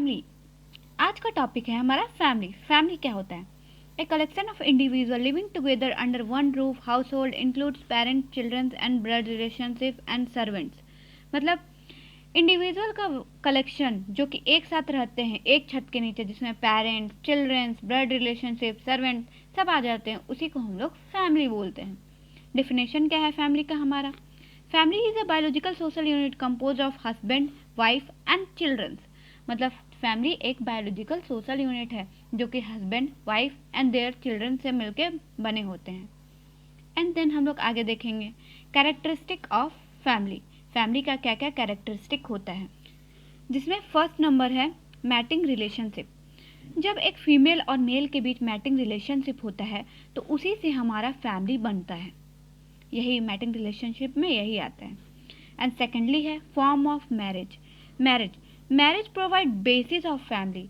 Family. आज का topic है हमारा फैमिली। फैमिली क्या होता है? A collection of individual living together under one roof. Household includes parents, childrens and blood relationship and servants. मतलब इंडिविजुअल का कलेक्शन जो कि एक साथ रहते हैं एक छत के नीचे, जिसमें parents, childrens, blood relationship, servant सब आ जाते हैं, उसी को हम लोग फैमिली बोलते हैं। डिफिनेशन क्या है फैमिली का हमारा? Family is a biological social unit compose of husband, wife and childrens. मतलब फैमिली एक बायोलॉजिकल सोशल यूनिट है जो कि husband, wife and their children से मिलकर बने होते हैं। एंड देन हम लोग आगे देखेंगे कैरेक्टरिस्टिक ऑफ फैमिली। फैमिली का क्या क्या कैरेक्टरिस्टिक होता है, जिसमें फर्स्ट नंबर है मैटिंग रिलेशनशिप। जब एक फीमेल और मेल के बीच मैटिंग रिलेशनशिप होता है तो उसी से हमारा फैमिली बनता है। यही मैटिंग रिलेशनशिप में यही आता है। एंड सेकेंडली है form of marriage. Marriage provide basis of family.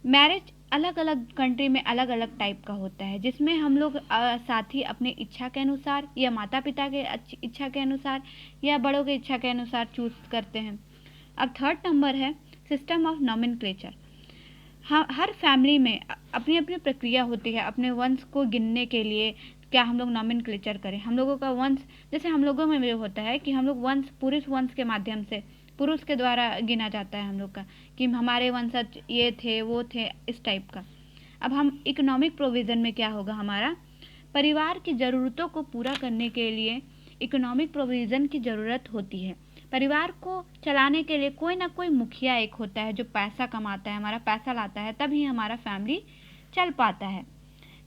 Marriage अलग अलग कंट्री में अलग अलग टाइप का होता है, जिसमें हम लोग साथ ही अपने इच्छा के अनुसार या माता पिता के इच्छा के अनुसार या बड़ों के इच्छा के अनुसार चूज करते हैं। अब थर्ड नंबर है system of nomenclature. Her family में अपनी अपनी प्रक्रिया होती है अपने वंश को गिनने के लिए। क्या हम लोग नॉमेनक्लेचर करें? हम लोगों का वंश, जैसे हम लोगों में ये होता है कि हम लोग वंश पुरुष वंश के माध्यम से, पुरुष के द्वारा गिना जाता है हम लोग का, कि हमारे वंशज ये थे वो थे, इस टाइप का। अब हम इकोनॉमिक प्रोविज़न में क्या होगा हमारा? परिवार की ज़रूरतों को पूरा करने के लिए इकोनॉमिक प्रोविज़न की ज़रूरत होती है। परिवार को चलाने के लिए कोई ना कोई मुखिया एक होता है जो पैसा कमाता है, हमारा पैसा लाता है, तभी हमारा फैमिली चल पाता है।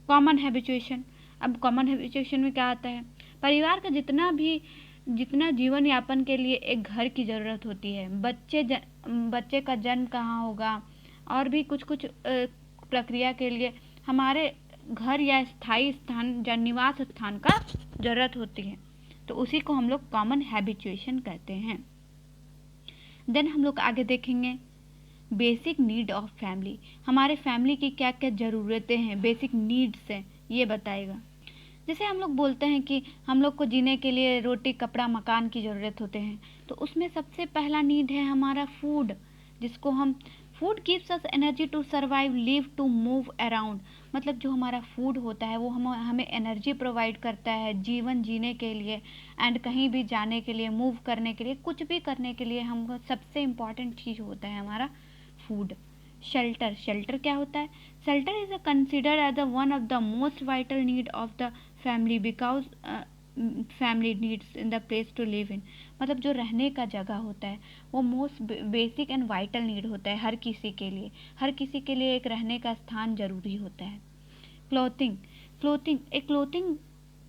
Common habituation. अब कॉमन हैबिचुएशन में क्या आता है? परिवार का जितना जीवन यापन के लिए एक घर की ज़रूरत होती है। बच्चे का जन्म कहाँ होगा और भी कुछ कुछ प्रक्रिया के लिए हमारे घर या स्थायी स्थान या निवास स्थान का ज़रूरत होती है, तो उसी को हम लोग कॉमन हैबिचुएशन कहते हैं। देन हम लोग आगे देखेंगे बेसिक नीड ऑफ फैमिली। हमारे फैमिली की क्या क्या ज़रूरतें हैं, बेसिक नीड्स हैं, ये बताएगा। जैसे हम लोग बोलते हैं कि हम लोग को जीने के लिए रोटी, कपड़ा, मकान की ज़रूरत होते हैं, तो उसमें सबसे पहला नीड है हमारा फूड, जिसको हम food gives us energy to survive, live, to move around. मतलब जो हमारा फूड होता है वो हमें एनर्जी प्रोवाइड करता है जीवन जीने के लिए, एंड कहीं भी जाने के लिए, मूव करने के लिए, कुछ भी करने के लिए हमको सबसे इम्पॉर्टेंट चीज़ होता है हमारा फूड। शेल्टर क्या होता है? Shelter is considered as one of the most vital need of the family because family needs in the place to live in. मतलब जो रहने का जगह होता है वो most basic and vital need होता है हर किसी के लिए। हर किसी के लिए एक रहने का स्थान जरूरी होता है। Clothing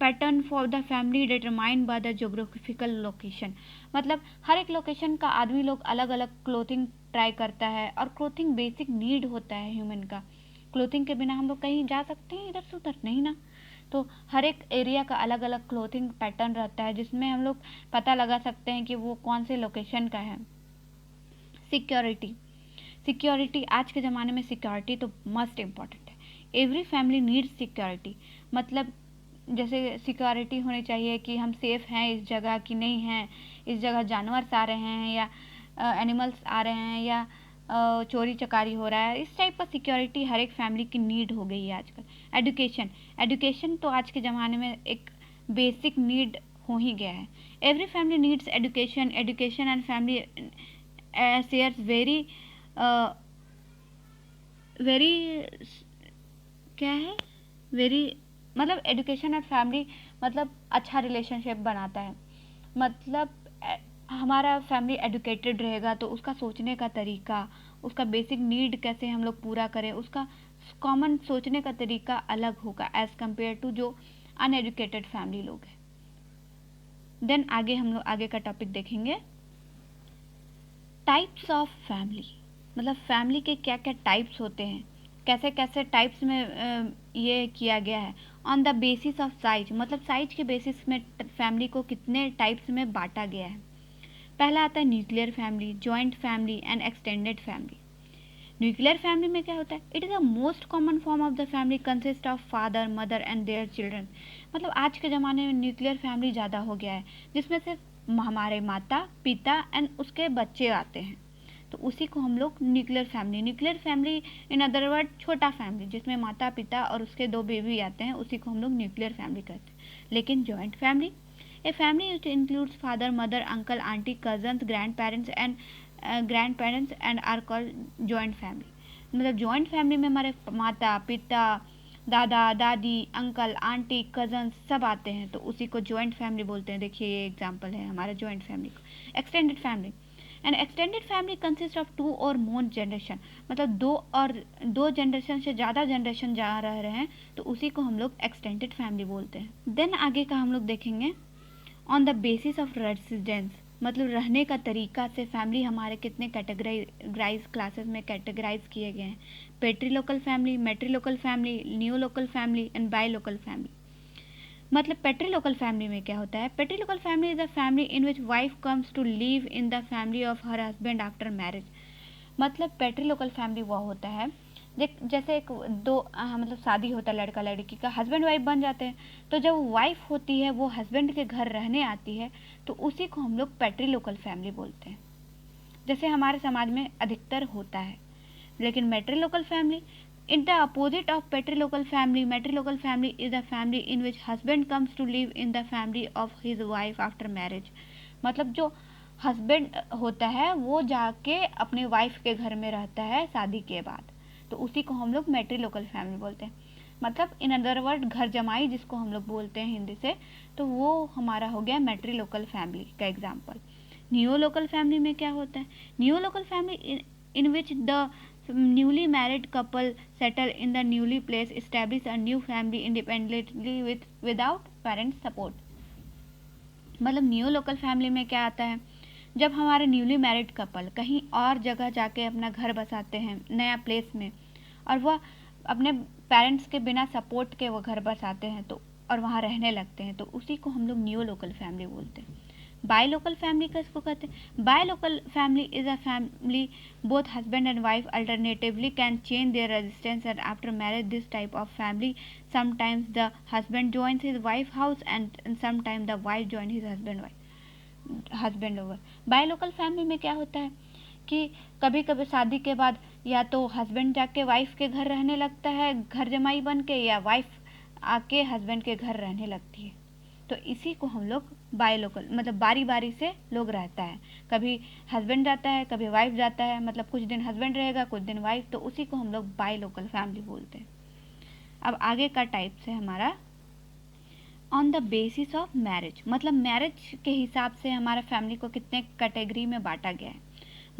pattern for the family determined by the geographical location. मतलब हर एक लोकेशन का आदमी लोग अलग अलग क्लोथिंग ट्राई करता है, और क्लोथिंग बेसिक नीड होता है ह्यूमन का। क्लोथिंग के बिना हम लोग कहीं जा सकते हैं इधर से उधर? नहीं ना। तो हर एक एरिया का अलग अलग क्लोथिंग पैटर्न रहता है, जिसमें हम लोग पता लगा सकते हैं कि वो कौन से लोकेशन का है। सिक्योरिटी आज के ज़माने में सिक्योरिटी तो मस्ट इम्पॉर्टेंट है। Every family needs security. मतलब जैसे सिक्योरिटी होनी चाहिए कि हम सेफ़ हैं इस जगह कि नहीं हैं, इस जगह जानवर आ रहे हैं या एनिमल्स आ रहे हैं या चोरी चकारी हो रहा है, इस टाइप का सिक्योरिटी हर एक फैमिली की नीड हो गई है आजकल। एजुकेशन तो आज के ज़माने में एक बेसिक नीड हो ही गया है। Every family needs education and family shares very क्या है वेरी, मतलब एजुकेशन और फैमिली मतलब अच्छा रिलेशनशिप बनाता है। मतलब हमारा फैमिली एजुकेटेड रहेगा तो उसका सोचने का तरीका, उसका बेसिक नीड कैसे हम लोग पूरा करें, उसका कॉमन सोचने का तरीका अलग होगा एज़ कम्पेयर टू जो अनएजुकेटेड फैमिली लोग हैं। देन आगे हम लोग आगे का टॉपिक देखेंगे टाइप्स ऑफ फैमिली। मतलब फैमिली के क्या क्या टाइप्स होते हैं, कैसे कैसे टाइप्स में ये किया गया है। On the basis of size, मतलब साइज के बेसिस में फैमिली को कितने टाइप्स में बांटा गया है। पहला आता है nuclear family, joint family and extended family. Nuclear family में क्या होता है? It is the most common form of the family consist of father, mother and their children. मतलब आज के ज़माने में न्यूक्लियर फैमिली ज़्यादा हो गया है, जिसमें सिर्फ हमारे माता पिता एंड उसके बच्चे आते हैं। तो उसी को हम लोग nuclear family in other word छोटा फैमिली जिसमें माता पिता और उसके 2 बेबी आते हैं, उसी को हम लोग न्यूक्लियर फैमिली कहते हैं। लेकिन joint family, a family which includes father mother uncle aunty cousins grand parents and are called joint family. मतलब जॉइंट फैमिली में हमारे माता पिता दादा दादी अंकल आंटी कजन्स सब आते हैं, तो उसी को जॉइंट फैमिली बोलते हैं। देखिए ये एग्जांपल है हमारा जॉइंट फैमिली का। Extended family, and extended family consist of 2 और मोर जनरेशन, मतलब 2 जनरेशन से ज़्यादा जनरेशन जा रहे हैं, तो उसी को हम लोग एक्सटेंडेड फैमिली बोलते हैं। देन आगे का हम लोग देखेंगे on the basis of residence, मतलब रहने का तरीका से फैमिली हमारे कितने कैटेगराइज क्लासेस में कैटेगराइज किए गए हैं। Patrilocal family, matrilocal family, neolocal family and bilocal family. मतलब पेट्रीलोकल फैमिली में क्या होता है? Patrilocal family is a family in which wife comes to live in the family of her husband after marriage. मतलब patrilocal family वो होता है जैसे एक दो मतलब शादी होता है लड़का लड़की का, हस्बैंड वाइफ बन जाते हैं, तो जब वाइफ होती है वो हस्बैंड के घर रहने आती है, तो उसी को हम लोग पेट्रीलोकल फैमिली बोलते हैं, जैसे हमारे समाज में अधिकतर होता है। लेकिन मेट्रीलोकल family, in the opposite of patrilocal family, matrilocal family is a family in which husband comes to live in the family of his wife after marriage। मतलब जो हस्बैंड होता है वो जाके अपने वाइफ के घर में रहता है शादी के बाद, तो उसी को हम लोग मेट्रीलोकल फैमिली बोलते हैं। मतलब इन अदर वर्ड घर जमाई जिसको हम लोग बोलते हैं हिंदी से, तो वो हमारा हो गया मेट्रीलोकल फैमिली का एग्जाम्पल। न्यूलोकल फैमिली में क्या होता है? न्यूलोकल family in which the newly married couple settle in the newly place, establish a new family independently without parents support। मतलब न्यू लोकल फैमिली में क्या आता है? जब हमारे न्यूली मैरिड कपल कहीं और जगह जाके अपना घर बसाते हैं नया प्लेस में, और वह अपने पेरेंट्स के बिना सपोर्ट के वो घर बसाते हैं तो और वहाँ रहने लगते हैं, तो उसी को हम लोग न्यू लोकल फैमिली बोलते हैं। बायलोकल फैमिली का इसको कहते हैं। Bilocal family is a family both husband and wife alternatively can change their residence and after marriage this type of family sometimes the husband joins his wife house and sometime the wife join his husband over. Bilocal family में क्या होता है कि कभी कभी शादी के बाद या तो हस्बैंड जाके वाइफ के घर रहने लगता है घर जमाई बन के, या वाइफ आके हस्बैंड के घर रहने लगती है, तो इसी को हम लोग बायलोकल, मतलब बारी बारी से लोग रहता है, कभी हस्बैंड जाता है कभी वाइफ जाता है, मतलब कुछ दिन हस्बैंड रहेगा कुछ दिन वाइफ, तो उसी को हम लोग बायलोकल फैमिली बोलते हैं। अब आगे का टाइप से हमारा on the basis of marriage, मतलब मैरिज के हिसाब से हमारा फैमिली को कितने कैटेगरी में बांटा गया है।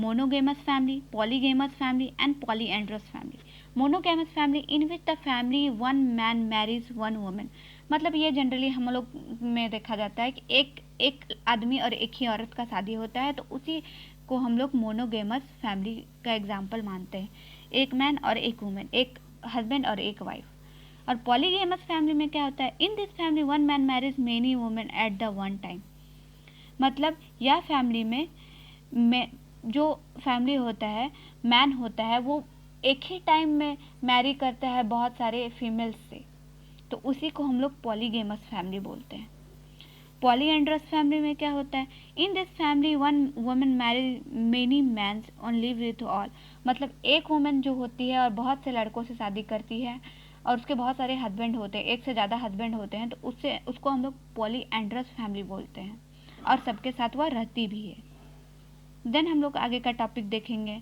Monogamous family, polygamous family and polyandrous family. Monogamous family in which the family one man marries one woman, मतलब ये जनरली हम लोग में देखा जाता है कि एक आदमी और एक ही औरत का शादी होता है, तो उसी को हम लोग मोनोगेमस फैमिली का एग्जाम्पल मानते हैं। एक मैन और एक वुमेन, एक हस्बैंड और एक वाइफ। और पॉलीगेमस फैमिली में क्या होता है? In this family one man marriage many women at the one time, मतलब यह फैमिली में जो फैमिली होता है, मैन होता है, वो एक ही टाइम में मैरी करता है बहुत सारे फीमेल्स से, तो उसी को हम लोग पॉलीगेमस फैमिली बोलते हैं। पॉलीएंड्रस फैमिली में क्या होता है? In this family one woman marry many mans only with all, मतलब एक वुमन जो होती है और बहुत से लड़कों से शादी करती है और उसके बहुत सारे हस्बैंड होते हैं, एक से ज़्यादा हस्बैंड होते हैं, तो उसको हम लोग पॉलीएंड्रस फैमिली बोलते हैं, और सबके साथ वह रहती भी है। देन हम लोग आगे का टॉपिक देखेंगे,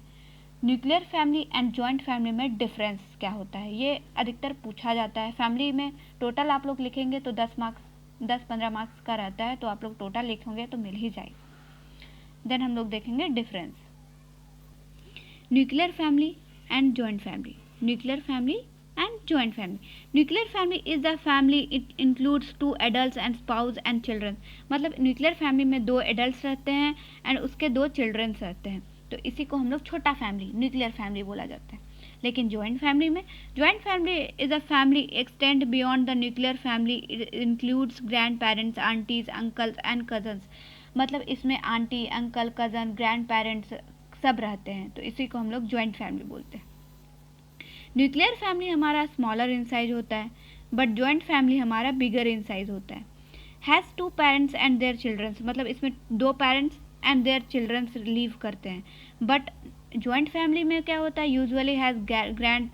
nuclear family and joint family में डिफरेंस क्या होता है। ये अधिकतर पूछा जाता है फैमिली में। टोटल आप लोग लिखेंगे तो 10-15 मार्क्स का रहता है, तो आप लोग टोटल लिखेंगे तो मिल ही जाएगा। देन हम लोग देखेंगे difference, nuclear family and joint family. Nuclear family and joint family, nuclear family is the family it includes 2 adults and spouse and children, मतलब न्यूक्लियर फैमिली में 2 एडल्ट्स रहते हैं एंड उसके 2 चिल्ड्रंस रहते हैं, तो इसी को हम लोग छोटा फैमिली न्यूक्लियर फैमिली बोला जाता है। लेकिन जॉइंट फैमिली में, joint family is a family extend beyond the nuclear family, it includes grand parents aunties uncles and cousins, मतलब इसमें aunty uncle cousin grand parents सब रहते हैं, तो इसी को हम लोग जॉइंट फैमिली बोलते हैं। न्यूक्लियर फैमिली हमारा स्मॉलर इन साइज होता है, बट जॉइंट फैमिली हमारा बिगर इन साइज होता है। Has 2 parents and their childrens, मतलब इसमें 2 parents and their childrens live करते हैं, बट जॉइंट फैमिली में क्या होता है, usually has grand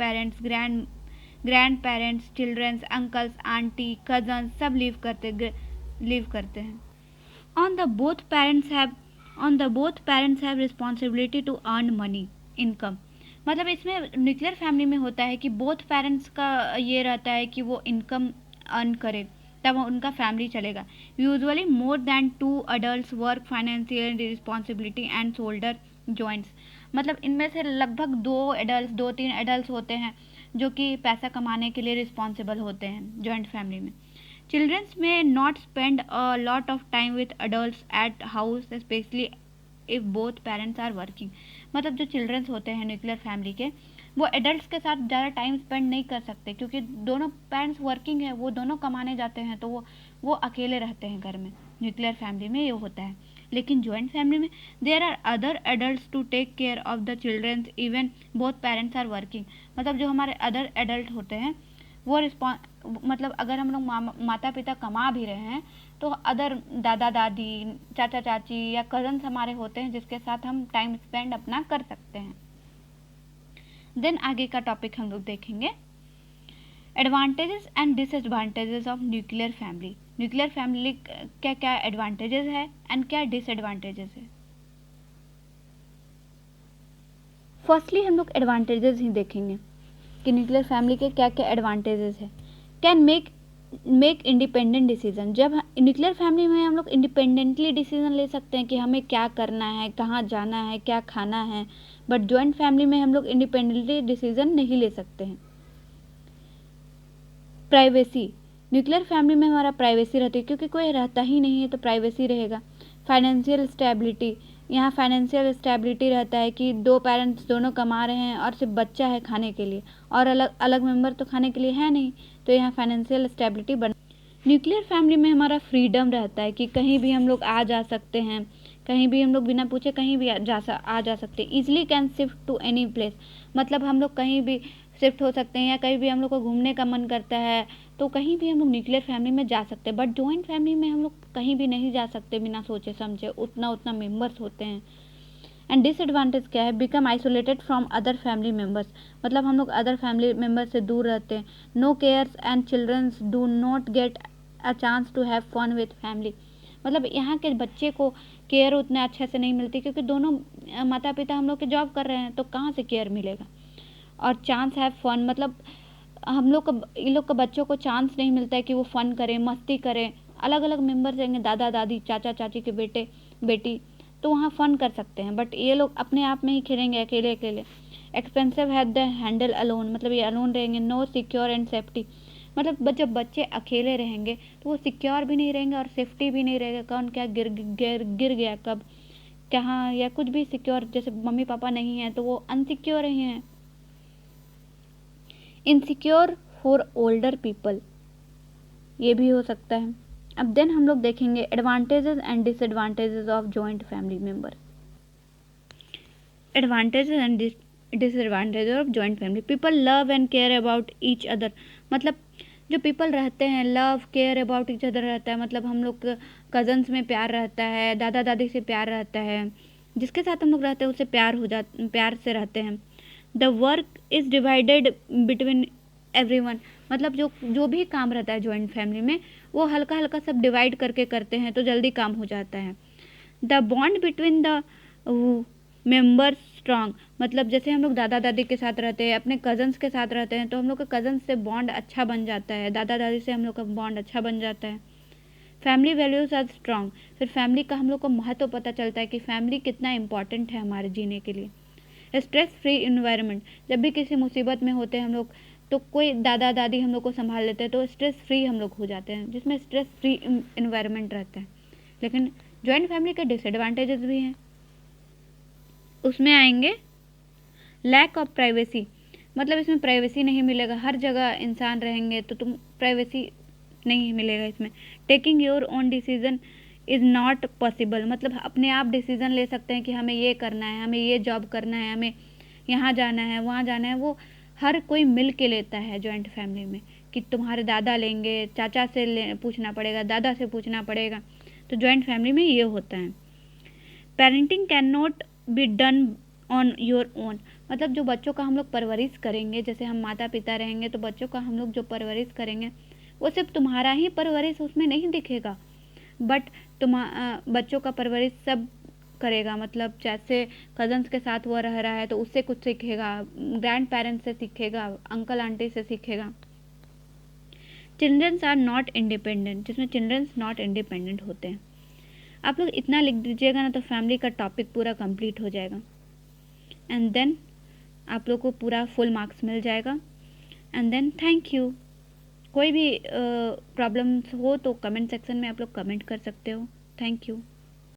parents, childrens, uncles, aunty, cousins सब लिव करते हैं। On the both parents have responsibility to earn money, income. मतलब इसमें न्यूक्लियर फैमिली में होता है कि बोथ पेरेंट्स का ये रहता है कि वो इनकम अर्न करे, तब उनका फैमिली चलेगा। Usually more than 2 adult work financial responsibility and shoulder joints. मतलब इनमें से लगभग 2-3 एडल्ट होते हैं जो कि पैसा कमाने के लिए रिस्पॉन्सिबल होते हैं जॉइंट फैमिली में। चिल्ड्रंस में not spend a lot of time with adults at house, specially if both parents are working. मतलब जो चिल्ड्रंस होते हैं न्यूक्लियर फैमिली के, वो एडल्ट्स के साथ ज़्यादा टाइम स्पेंड नहीं कर सकते क्योंकि दोनों पेरेंट्स वर्किंग है, वो दोनों कमाने जाते हैं, तो वो अकेले रहते हैं घर में। न्यूक्लियर फैमिली में ये होता है। लेकिन जॉइंट फैमिली में there are other adults to take care of the childrens even both parents are working. मतलब जो हमारे अदर एडल्ट होते हैं वो मतलब अगर हम लोग माता पिता कमा भी रहे हैं तो अदर दादा दादी, चाचा चाची या कजन्स हमारे होते हैं जिसके साथ हम टाइम स्पेंड अपना कर सकते हैं। देन आगे का टॉपिक हम लोग देखेंगे advantages and disadvantages of nuclear family. Nuclear family क्या क्या एडवांटेजेस है एंड क्या डिसएडवांटेजेस है। फर्स्टली हम लोग एडवांटेजेस ही देखेंगे कि न्यूक्लियर फैमिली के क्या क्या एडवांटेजेस है। Can make independent decision. जब न्यूक्लियर फैमिली में हम लोग इंडिपेंडेंटली डिसीजन ले सकते हैं कि हमें क्या करना है, कहाँ जाना है, क्या खाना है, बट जॉइंट फैमिली में हम लोग इंडिपेंडेंटली डिसीजन नहीं ले सकते हैं। प्राइवेसी। न्यूक्लियर फैमिली में हमारा प्राइवेसी रहती है क्योंकि कोई रहता ही नहीं है तो प्राइवेसी रहेगा। Financial stability. यहाँ फाइनेंशियल स्टेबिलिटी रहता है कि 2 पेरेंट्स दोनों कमा रहे हैं और सिर्फ बच्चा है खाने के लिए और अलग अलग मेंबर तो खाने के लिए है नहीं, तो यहाँ फाइनेंशियल स्टेबिलिटी बन। न्यूक्लियर फैमिली में हमारा फ्रीडम रहता है कि कहीं भी हम लोग आ जा सकते हैं, कहीं भी हम लोग बिना पूछे कहीं भी आ जा सकते हैं। Easily can shift to any place. मतलब हम लोग कहीं भी शिफ्ट हो सकते हैं या कहीं भी हम लोग को घूमने का मन करता है तो कहीं भी हम लोग न्यूक्लियर फैमिली में जा सकते हैं। बट जॉइंट फैमिली में हम लोग कहीं भी नहीं जा सकते बिना सोचे समझे, उतना मेंबर्स होते हैं। एंड डिसएडवांटेज क्या है, become isolated from other family members. मतलब हम लोग अदर फैमिली मेम्बर से दूर रहते हैं। No cares and childrens do not get a chance to have fun with family. मतलब यहाँ के बच्चे को केयर उतना अच्छे से नहीं मिलती क्योंकि दोनों माता पिता हम लोग के जॉब कर रहे हैं, तो कहाँ से केयर मिलेगा। और चांस हैव फन, मतलब हम लोग को इन लोग के बच्चों को चांस नहीं मिलता है कि वो फन करें, मस्ती करें। अलग अलग मेंबर्स रहेंगे, दादा दादी, चाचा चाची के बेटे बेटी, तो वहाँ फ़न कर सकते हैं। बट ये लोग अपने आप में ही खेलेंगे अकेले अकेले। एक्सपेंसिव है द हैंडल अलोन। मतलब ये अलोन रहेंगे। No secure and safety. मतलब जब बच्चे अकेले रहेंगे तो वो सिक्योर भी नहीं रहेंगे और सेफ्टी भी नहीं रहेगा। कौन क्या गिर गया कब कहाँ या कुछ भी सिक्योर, जैसे मम्मी पापा नहीं है तो वो अनसिक्योर ही हैं। इनसिक्योर फॉर ओल्डर पीपल, ये भी हो सकता है। अब देन हम लोग देखेंगे advantages and disadvantages of joint family member. Advantages and disadvantages of joint family. People love and care about each other. मतलब जो पीपल रहते हैं love care about each other रहता है। मतलब हम लोग कजन्स में प्यार रहता है, दादा दादी से प्यार रहता है, जिसके साथ हम लोग रहते हैं उससे प्यार से रहते हैं। The work is divided between everyone. मतलब जो भी काम रहता है जॉइंट फैमिली में वो हल्का हल्का सब डिवाइड करके करते हैं तो जल्दी काम हो जाता है। The bond between the members strong. मतलब जैसे हम लोग दादा दादी के साथ रहते हैं, अपने कजन्स के साथ रहते हैं, तो हम लोग का कजन्स से बॉन्ड अच्छा बन जाता है, दादा दादी से हम लोग का बॉन्ड अच्छा बन जाता है। Family values are strong. फिर फैमिली का हम लोग को महत्व पता चलता है कि फैमिली कितना इंपॉर्टेंट है हमारे जीने के लिए। Stress free environment. जब भी किसी मुसीबत में होते हैं हम लोग तो कोई दादा दादी हम लोग को संभाल लेते हैं तो स्ट्रेस फ्री हम लोग हो जाते हैं, जिसमें स्ट्रेस फ्री इन्वायरमेंट रहता है। लेकिन जॉइंट फैमिली के डिसएडवांटेजेस भी हैं। उसमें आएंगे लैक ऑफ प्राइवेसी। मतलब इसमें प्राइवेसी नहीं मिलेगा, हर जगह इंसान रहेंगे तो तुम प्राइवेसी नहीं मिलेगा इसमें। Taking your own decision is not possible. मतलब अपने आप डिसीजन ले सकते हैं कि हमें ये करना है, हमें ये जॉब करना है, हमें यहाँ जाना है, वहाँ जाना है, वो हर कोई मिल के लेता है जॉइंट फैमिली में। कि तुम्हारे दादा लेंगे, चाचा से पूछना पड़ेगा, दादा से पूछना पड़ेगा, तो जॉइंट फैमिली में ये होता है। Parenting can not be done on your own. मतलब जो बच्चों का हम लोग परवरिश करेंगे, जैसे हम माता पिता रहेंगे तो बच्चों का हम लोग जो परवरिश करेंगे वो सिर्फ तुम्हारा ही परवरिश उसमें नहीं दिखेगा, बट बच्चों का परवरिश सब करेगा। मतलब जैसे कज़न्स के साथ वो रह रहा है तो उससे कुछ सीखेगा, ग्रैंड पेरेंट्स से सीखेगा, अंकल आंटी से सीखेगा। चिल्ड्रंस आर नॉट इंडिपेंडेंट, जिसमें चिल्ड्रंस नॉट इंडिपेंडेंट होते हैं। आप लोग इतना लिख दीजिएगा ना तो फैमिली का टॉपिक पूरा कंप्लीट हो जाएगा, एंड देन आप लोग को पूरा फुल मार्क्स मिल जाएगा। And then thank you. कोई भी प्रॉब्लम्स हो तो कमेंट सेक्शन में आप लोग कमेंट कर सकते हो। Thank you.